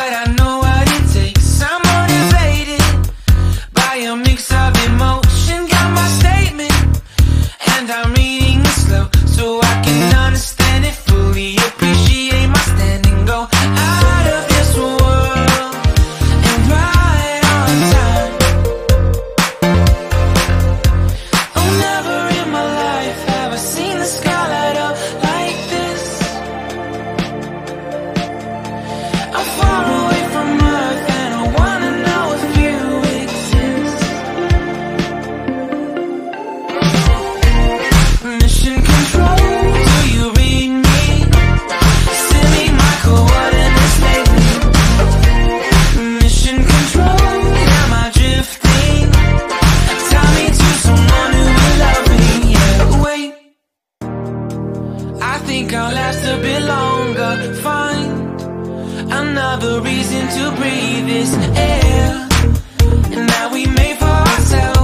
but I know what it takes. I'm motivated by a mix of emotion. Got my statement, and I'm reading it slow so I can understand it fully. Appreciate my standing, go out of this world and right on time. Oh, never in my life have I seen the sky light up like this. I'm far away from Earth and I wanna know if you exist. Mission control, do you read me? Send me my coordinates lately. Mission control, am I drifting? Tie me to someone who will love me. Yeah, wait, I think I'll last a bit longer. Find another reason to breathe this air, and that we made for ourselves.